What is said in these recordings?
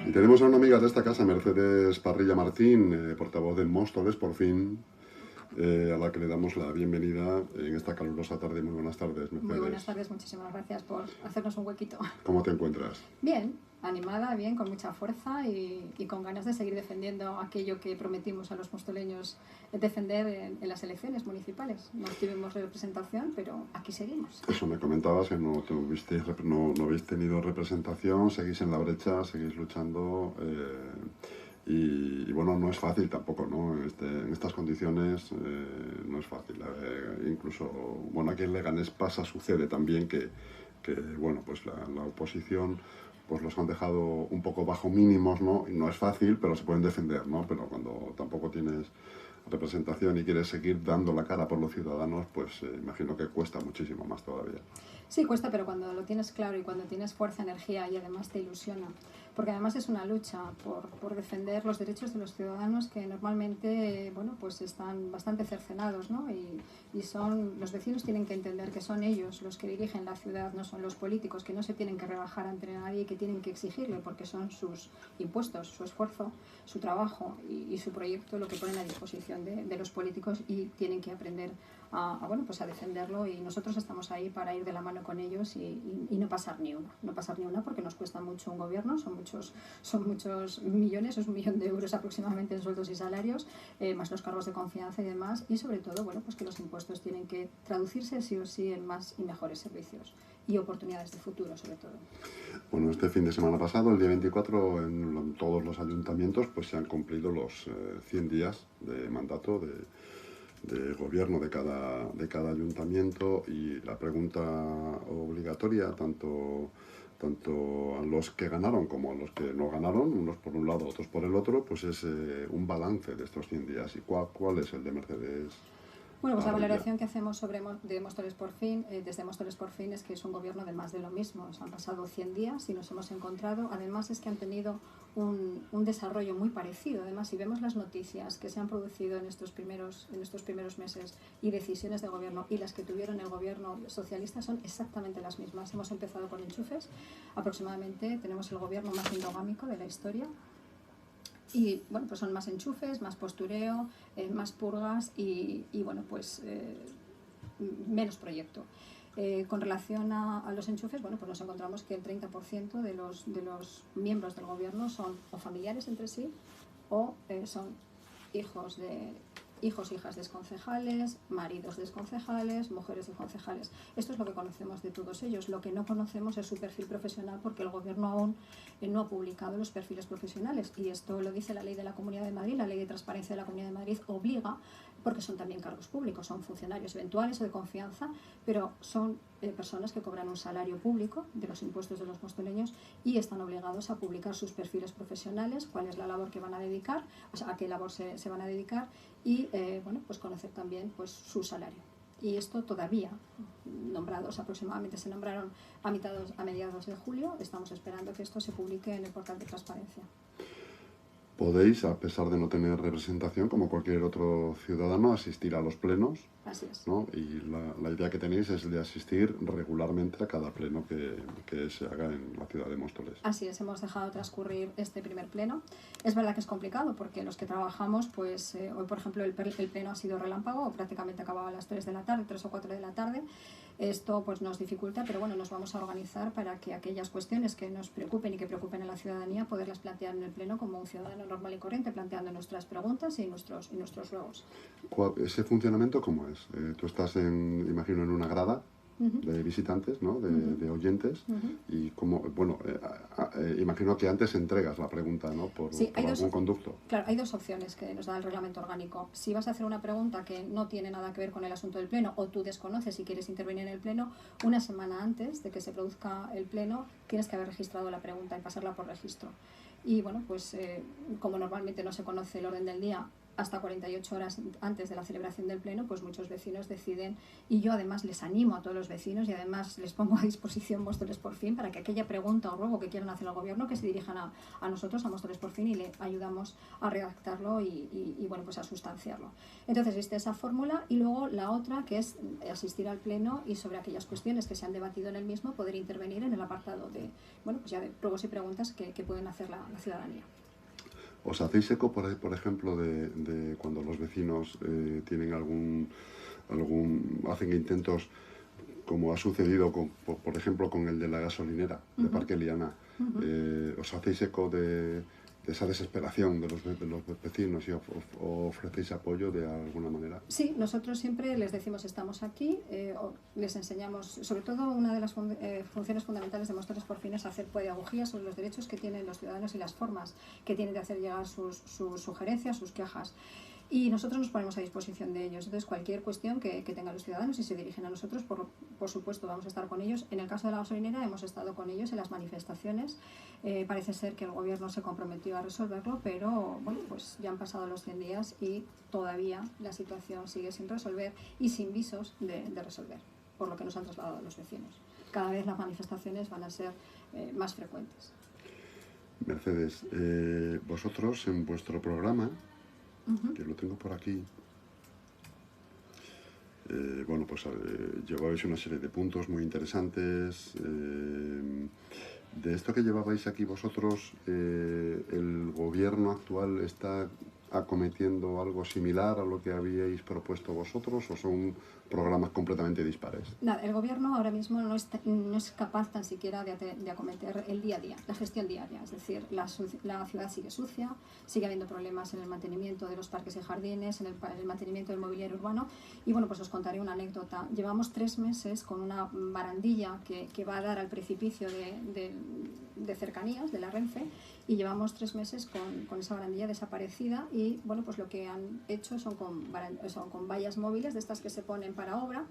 Y tenemos a una amiga de esta casa, Mercedes Parrilla Martín, portavoz de Móstoles, por fin, a la que le damos la bienvenida en esta calurosa tarde. Muy buenas tardes, Mercedes. Muy buenas tardes, muchísimas gracias por hacernos un huequito. ¿Cómo te encuentras? Bien, animada, bien, con mucha fuerza y con ganas de seguir defendiendo aquello que prometimos a los mostoleños defender en las elecciones municipales. No tuvimos representación, pero aquí seguimos. Eso me comentabas, que no habéis tenido representación, seguís en la brecha, seguís luchando. Y bueno, no es fácil tampoco, ¿no? En estas condiciones no es fácil. Incluso, bueno, aquí en Leganés sucede también que bueno, pues la oposición pues los han dejado un poco bajo mínimos, ¿no? Y no es fácil, pero se pueden defender, ¿no? Pero cuando tampoco tienes representación y quieres seguir dando la cara por los ciudadanos, pues imagino que cuesta muchísimo más todavía. Sí, cuesta, pero cuando lo tienes claro y cuando tienes fuerza, energía y además te ilusiona, porque además es una lucha por defender los derechos de los ciudadanos que normalmente, bueno, pues están bastante cercenados, ¿no? Y son, los vecinos tienen que entender que son ellos los que dirigen la ciudad, no son los políticos, que no se tienen que rebajar ante nadie y que tienen que exigirle, porque son sus impuestos, su esfuerzo, su trabajo y su proyecto lo que ponen a disposición de los políticos y tienen que aprender bueno, pues a defenderlo, y nosotros estamos ahí para ir de la mano con ellos y no pasar ni una, porque nos cuesta mucho un gobierno, son muchos millones, es 1.000.000 de euros aproximadamente en sueldos y salarios, más los cargos de confianza y demás, y sobre todo, bueno, pues que los impuestos tienen que traducirse sí o sí en más y mejores servicios y oportunidades de futuro, sobre todo. Bueno, este fin de semana pasado, el día 24, en todos los ayuntamientos pues se han cumplido los 100 días de mandato de gobierno de cada ayuntamiento, y la pregunta obligatoria tanto a los que ganaron como a los que no ganaron, unos por un lado, otros por el otro, pues es un balance de estos 100 días. ¿Y cuál es el de Mercedes? Bueno, pues la valoración que hacemos de Móstoles por Fin, desde Móstoles por Fin, es que es un gobierno de más de lo mismo. Han pasado 100 días y nos hemos encontrado, además es que han tenido un desarrollo muy parecido. Además, si vemos las noticias que se han producido en estos primeros meses y decisiones de gobierno y las que tuvieron el gobierno socialista, son exactamente las mismas. Hemos empezado con enchufes, aproximadamente tenemos el gobierno más endogámico de la historia. Y bueno, pues son más enchufes, más postureo, más purgas y bueno, pues menos proyecto. Con relación a los enchufes, bueno, pues nos encontramos que el 30% de los miembros del gobierno son o familiares entre sí o son hijos hijas de exconcejales, maridos de exconcejales, mujeres de concejales. Esto es lo que conocemos de todos ellos. Lo que no conocemos es su perfil profesional, porque el gobierno aún no ha publicado los perfiles profesionales, y esto lo dice la ley de la Comunidad de Madrid. La ley de transparencia de la Comunidad de Madrid obliga, porque son también cargos públicos, son funcionarios eventuales o de confianza, pero son personas que cobran un salario público de los impuestos de los mostoleños y están obligados a publicar sus perfiles profesionales, cuál es la labor que van a dedicar, o sea, a qué labor se van a dedicar, y bueno, pues conocer también pues su salario. Y esto todavía, nombrados aproximadamente, se nombraron a mediados de julio. Estamos esperando que esto se publique en el portal de transparencia. Podéis, a pesar de no tener representación, como cualquier otro ciudadano, asistir a los plenos. Así es. ¿No? Y la idea que tenéis es de asistir regularmente a cada pleno que se haga en la ciudad de Móstoles. Así es, hemos dejado transcurrir este primer pleno. Es verdad que es complicado, porque los que trabajamos, pues hoy por ejemplo el pleno ha sido relámpago, prácticamente acababa a las 3 de la tarde, 3 o 4 de la tarde. Esto pues nos dificulta, pero bueno, nos vamos a organizar para que aquellas cuestiones que nos preocupen y que preocupen a la ciudadanía, poderlas plantear en el pleno como un ciudadano normal y corriente, planteando nuestras preguntas y nuestros ruegos. ¿Ese funcionamiento cómo es? Tú estás, imagino, en una grada de visitantes, ¿no? De oyentes, y como, bueno, imagino que antes entregas la pregunta, ¿no? Por algún conducto. Claro, hay dos opciones que nos da el reglamento orgánico. Si vas a hacer una pregunta que no tiene nada que ver con el asunto del pleno, o tú desconoces y quieres intervenir en el pleno, una semana antes de que se produzca el pleno tienes que haber registrado la pregunta y pasarla por registro. Y bueno, pues como normalmente no se conoce el orden del día, hasta 48 horas antes de la celebración del pleno, pues muchos vecinos deciden, y yo además les animo a todos los vecinos y además les pongo a disposición Móstoles por Fin para que aquella pregunta o ruego que quieran hacer al gobierno que se dirijan a nosotros, a Móstoles por Fin, y le ayudamos a redactarlo y bueno, pues a sustanciarlo. Entonces existe esa fórmula, y luego la otra, que es asistir al pleno y sobre aquellas cuestiones que se han debatido en el mismo poder intervenir en el apartado de, bueno, pues ya de ruegos y preguntas que pueden hacer la ciudadanía. ¿Os hacéis eco, por ejemplo, de cuando los vecinos tienen hacen intentos, como ha sucedido, por ejemplo, con el de la gasolinera de Parque Liana? ¿Os hacéis eco de esa desesperación de los vecinos y ofrecéis apoyo de alguna manera? Sí, nosotros siempre les decimos estamos aquí, les enseñamos, sobre todo una de las funciones fundamentales de Móstoles por Fin es hacer pedagogía sobre los derechos que tienen los ciudadanos y las formas que tienen de hacer llegar sus sugerencias, sus quejas. Y nosotros nos ponemos a disposición de ellos. Entonces, cualquier cuestión que tengan los ciudadanos y se dirigen a nosotros, por supuesto, vamos a estar con ellos. En el caso de la gasolinera, hemos estado con ellos en las manifestaciones. Parece ser que el gobierno se comprometió a resolverlo, pero bueno, pues ya han pasado los 100 días y todavía la situación sigue sin resolver y sin visos de resolver, por lo que nos han trasladado los vecinos. Cada vez las manifestaciones van a ser más frecuentes. Mercedes, vosotros en vuestro programa, que lo tengo por aquí, bueno, pues llevabais una serie de puntos muy interesantes. De esto que llevabais aquí vosotros, ¿el gobierno actual está acometiendo algo similar a lo que habíais propuesto vosotros o son programas completamente dispares? Nada, el gobierno ahora mismo no es capaz tan siquiera de acometer el día a día, la gestión diaria. Es decir, la ciudad sigue sucia, sigue habiendo problemas en el mantenimiento de los parques y jardines, en el mantenimiento del mobiliario urbano. Y bueno, pues os contaré una anécdota. Llevamos 3 meses con una barandilla que va a dar al precipicio de cercanías de la Renfe, y llevamos 3 meses con esa barandilla desaparecida, y bueno, pues lo que han hecho son con vallas móviles de estas que se ponen para obra,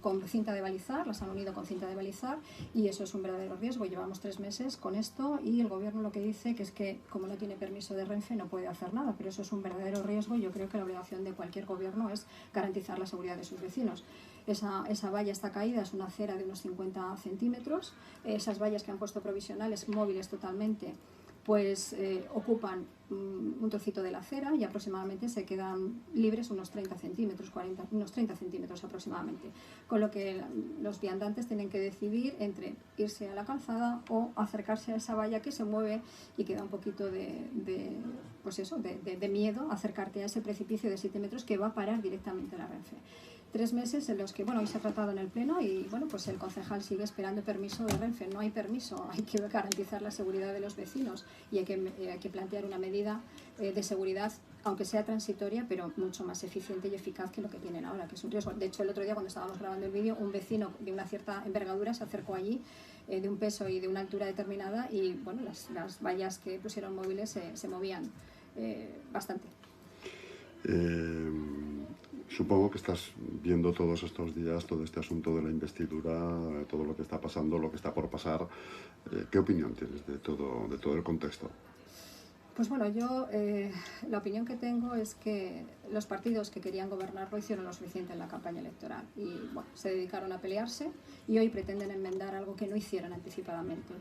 con cinta de balizar, las han unido con cinta de balizar, y eso es un verdadero riesgo. Llevamos 3 meses con esto y el gobierno lo que dice que es que como no tiene permiso de Renfe no puede hacer nada, pero eso es un verdadero riesgo. Yo creo que la obligación de cualquier gobierno es garantizar la seguridad de sus vecinos. Esa valla está caída, es una acera de unos 50 centímetros, esas vallas que han puesto provisionales, móviles totalmente, pues ocupan un trocito de la acera y aproximadamente se quedan libres unos 30 centímetros, unos 30 centímetros aproximadamente. Con lo que los viandantes tienen que decidir entre irse a la calzada o acercarse a esa valla que se mueve, y queda un poquito de miedo acercarte a ese precipicio de 7 metros que va a parar directamente la Renfe. 3 meses en los que, bueno, hoy se ha tratado en el pleno y, bueno, pues el concejal sigue esperando permiso de Renfe. No hay permiso, hay que garantizar la seguridad de los vecinos y hay que plantear una medida de seguridad, aunque sea transitoria, pero mucho más eficiente y eficaz que lo que tienen ahora, que es un riesgo. De hecho, el otro día cuando estábamos grabando el vídeo, un vecino de una cierta envergadura se acercó allí, de un peso y de una altura determinada, y, bueno, las vallas que pusieron móviles se movían bastante. Supongo que estás viendo todos estos días todo este asunto de la investidura, todo lo que está pasando, lo que está por pasar. ¿Qué opinión tienes de todo el contexto? Pues bueno, yo la opinión que tengo es que los partidos que querían gobernar lo hicieron lo suficiente en la campaña electoral y bueno, se dedicaron a pelearse, y hoy pretenden enmendar algo que no hicieron anticipadamente.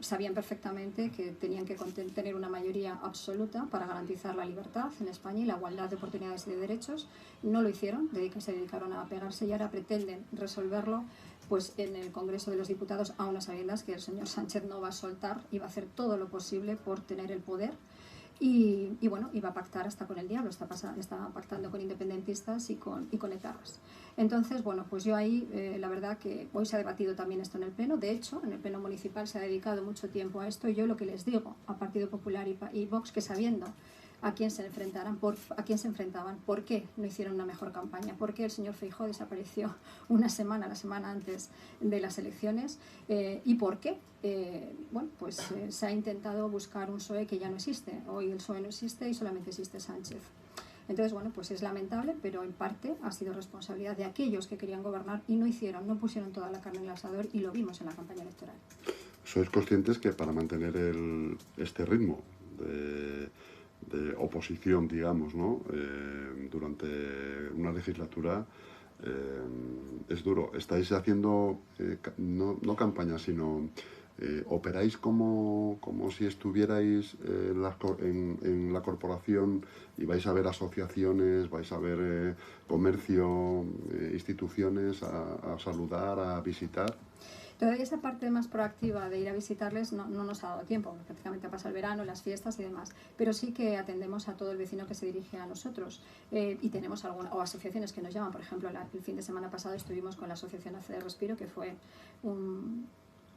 Sabían perfectamente que tenían que tener una mayoría absoluta para garantizar la libertad en España y la igualdad de oportunidades y de derechos. No lo hicieron, se dedicaron a pegarse, y ahora pretenden resolverlo pues en el Congreso de los Diputados, a unas sabiendas que el señor Sánchez no va a soltar y va a hacer todo lo posible por tener el poder. Y bueno, iba a pactar hasta con el diablo, está pactando con independentistas y con etarras. Entonces, bueno, pues yo ahí, la verdad que hoy se ha debatido también esto en el Pleno. De hecho, en el Pleno Municipal se ha dedicado mucho tiempo a esto, y yo lo que les digo a Partido Popular y Vox, que sabiendo a quién se enfrentaban, por qué no hicieron una mejor campaña, por qué el señor Feijóo desapareció la semana antes de las elecciones, y por qué se ha intentado buscar un PSOE que ya no existe. Hoy el PSOE no existe y solamente existe Sánchez. Entonces, bueno, pues es lamentable, pero en parte ha sido responsabilidad de aquellos que querían gobernar y no pusieron toda la carne en el asador, y lo vimos en la campaña electoral. ¿Sois conscientes que para mantener este ritmo de oposición, digamos, ¿no? Durante una legislatura es duro. Estáis haciendo, no campaña, sino operáis como si estuvierais en la corporación y vais a ver asociaciones, vais a ver comercio, instituciones, a saludar, a visitar. Todavía esa parte más proactiva de ir a visitarles no nos ha dado tiempo, porque prácticamente ha pasado el verano, las fiestas y demás, pero sí que atendemos a todo el vecino que se dirige a nosotros y tenemos o asociaciones que nos llaman. Por ejemplo, el fin de semana pasado estuvimos con la asociación AC de Respiro, que fue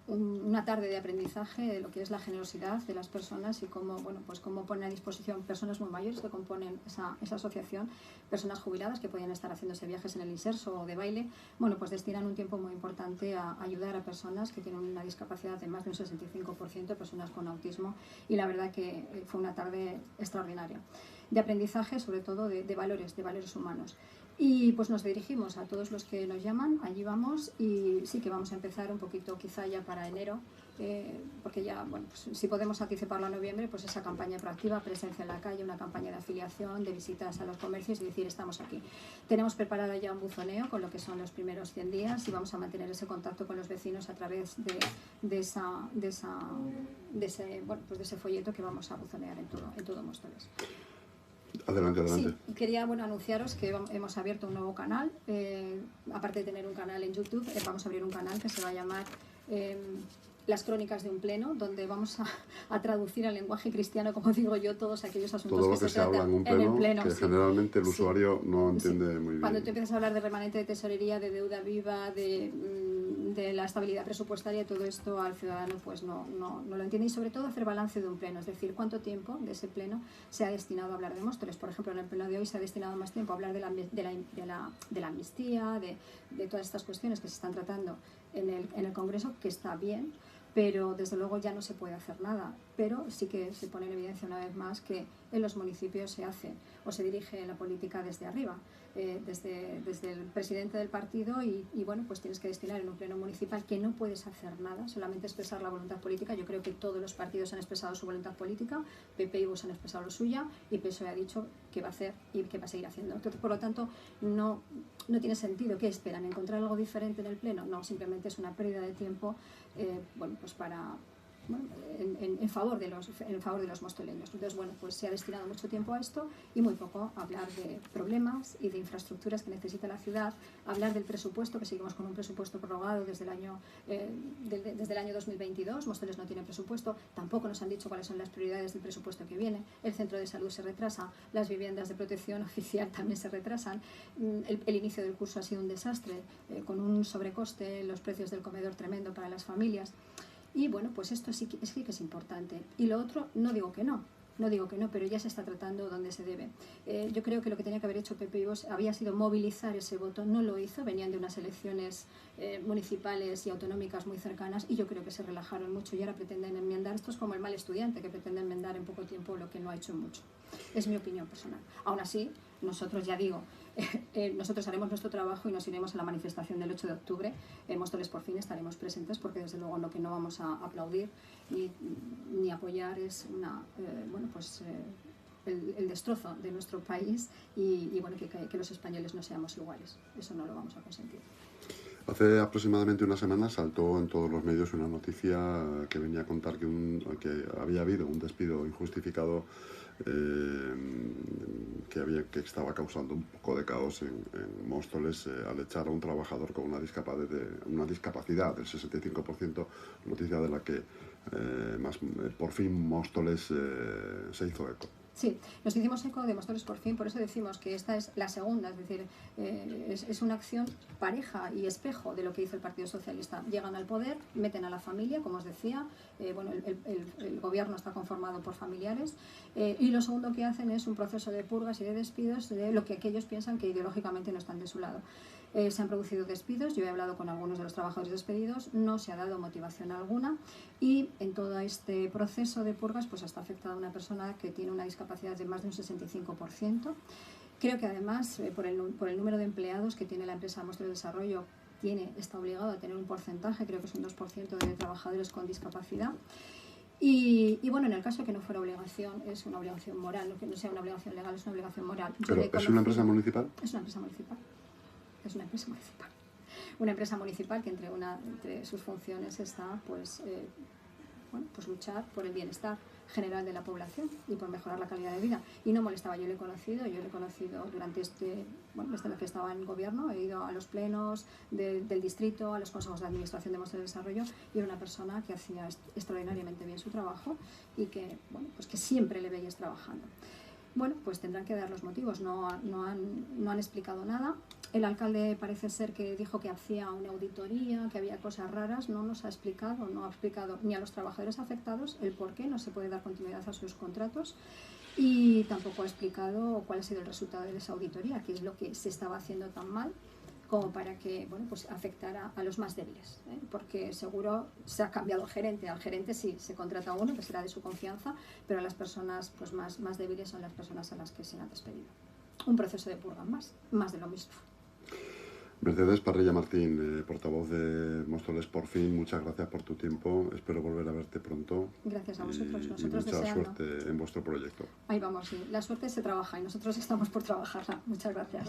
una tarde de aprendizaje de lo que es la generosidad de las personas y cómo, bueno, pues cómo ponen a disposición personas muy mayores que componen esa asociación, personas jubiladas que podían estar haciéndose viajes en el inserso o de baile, bueno, pues destinan un tiempo muy importante a ayudar a personas que tienen una discapacidad de más de un 65%, personas con autismo, y la verdad que fue una tarde extraordinaria de aprendizaje, sobre todo de valores humanos. Y pues nos dirigimos a todos los que nos llaman, allí vamos, y sí que vamos a empezar un poquito quizá ya para enero, porque ya, bueno, pues si podemos anticiparlo a noviembre, pues esa campaña proactiva, presencia en la calle, una campaña de afiliación, de visitas a los comercios y decir, estamos aquí. Tenemos preparado ya un buzoneo con lo que son los primeros 100 días y vamos a mantener ese contacto con los vecinos a través de ese folleto que vamos a buzonear en todo Móstoles. Adelante, adelante. Sí, quería anunciaros que hemos abierto un nuevo canal, aparte de tener un canal en YouTube, vamos a abrir un canal que se va a llamar Las Crónicas de un Pleno, donde vamos a traducir al lenguaje cristiano, como digo yo, todos aquellos asuntos todo lo que se habla en un pleno, que sí. generalmente el usuario no entiende sí. muy bien. Cuando tú empiezas a hablar de remanente de tesorería, de deuda viva, de la estabilidad presupuestaria, todo esto al ciudadano pues no lo entiende, y sobre todo hacer balance de un pleno, es decir, cuánto tiempo de ese pleno se ha destinado a hablar de Móstoles. Por ejemplo, en el pleno de hoy se ha destinado más tiempo a hablar de la amnistía, de todas estas cuestiones que se están tratando en el Congreso, que está bien, pero desde luego ya no se puede hacer nada. Pero sí que se pone en evidencia una vez más que en los municipios se hace o se dirige la política desde arriba, desde el presidente del partido, y bueno, pues tienes que destinar en un pleno municipal que no puedes hacer nada, solamente expresar la voluntad política. Yo creo que todos los partidos han expresado su voluntad política, PP y Vox han expresado la suya, y PSOE ha dicho que va a hacer y que va a seguir haciendo. Entonces, por lo tanto, no tiene sentido. ¿Qué esperan? ¿Encontrar algo diferente en el pleno? No, simplemente es una pérdida de tiempo, bueno, pues en favor de los mostoleños. Entonces, bueno, pues se ha destinado mucho tiempo a esto y muy poco a hablar de problemas y de infraestructuras que necesita la ciudad, hablar del presupuesto, que seguimos con un presupuesto prorrogado desde el año 2022. Móstoles no tiene presupuesto, tampoco nos han dicho cuáles son las prioridades del presupuesto que viene. El centro de salud se retrasa, las viviendas de protección oficial también se retrasan, el inicio del curso ha sido un desastre, con un sobrecoste, los precios del comedor tremendo para las familias. Y bueno, pues esto sí que es importante. Y lo otro, no digo que no, pero ya se está tratando donde se debe. Yo creo que lo que tenía que haber hecho PP y Vox había sido movilizar ese voto, no lo hizo, venían de unas elecciones municipales y autonómicas muy cercanas, y yo creo que se relajaron mucho y ahora pretenden enmendar. Esto es como el mal estudiante que pretende enmendar en poco tiempo lo que no ha hecho en mucho. Es mi opinión personal. Aún así, nosotros, ya digo, nosotros haremos nuestro trabajo y nos iremos a la manifestación del 8 de octubre. En Móstoles por fin estaremos presentes, porque desde luego lo que no vamos a aplaudir ni apoyar es el destrozo de nuestro país y bueno, que los españoles no seamos iguales. Eso no lo vamos a consentir. Hace aproximadamente una semana saltó en todos los medios una noticia que venía a contar que había habido un despido injustificado que estaba causando un poco de caos en Móstoles al echar a un trabajador con una discapacidad del 65%, noticia de la que por fin Móstoles se hizo eco. Sí, nos hicimos eco de Móstoles por fin, por eso decimos que esta es la segunda, es decir, es una acción pareja y espejo de lo que hizo el Partido Socialista. Llegan al poder, meten a la familia, como os decía, bueno, el gobierno está conformado por familiares, y lo segundo que hacen es un proceso de purgas y de despidos de lo que aquellos piensan que ideológicamente no están de su lado. Se han producido despidos, yo he hablado con algunos de los trabajadores despedidos, no se ha dado motivación alguna, y en todo este proceso de purgas pues hasta afectado a una persona que tiene una discapacidad de más de un 65%. Creo que además por el número de empleados que tiene la empresa Móstoles Desarrollo está obligado a tener un porcentaje, creo que es un 2% de trabajadores con discapacidad. Y bueno, en el caso de que no fuera obligación, es una obligación moral, no que no sea una obligación legal, es una obligación moral. ¿Pero es una empresa municipal? Es una empresa municipal. Es una empresa municipal. Una empresa municipal que entre sus funciones está pues luchar por el bienestar general de la población y por mejorar la calidad de vida. Y no molestaba, yo le he conocido durante desde lo que estaba en el gobierno, he ido a los plenos del distrito, a los consejos de administración de Mostra del Desarrollo, y era una persona que hacía extraordinariamente bien su trabajo y que, que siempre le veías trabajando. Bueno, pues tendrán que dar los motivos, no han explicado nada. El alcalde parece ser que dijo que hacía una auditoría, que había cosas raras, no nos ha explicado, no ha explicado ni a los trabajadores afectados el por qué no se puede dar continuidad a sus contratos, y tampoco ha explicado cuál ha sido el resultado de esa auditoría, qué es lo que se estaba haciendo tan mal como para que afectara a los más débiles, porque seguro se ha cambiado el gerente. Al gerente sí, se contrata a uno que será de su confianza, pero las personas más débiles son las personas a las que se han despedido. Un proceso de purga más de lo mismo. Mercedes Parrilla Martín, portavoz de Móstoles por Fin, muchas gracias por tu tiempo, espero volver a verte pronto. Gracias a vosotros, y mucha suerte en vuestro proyecto. Ahí vamos, sí. La suerte se trabaja y nosotros estamos por trabajarla. Muchas gracias.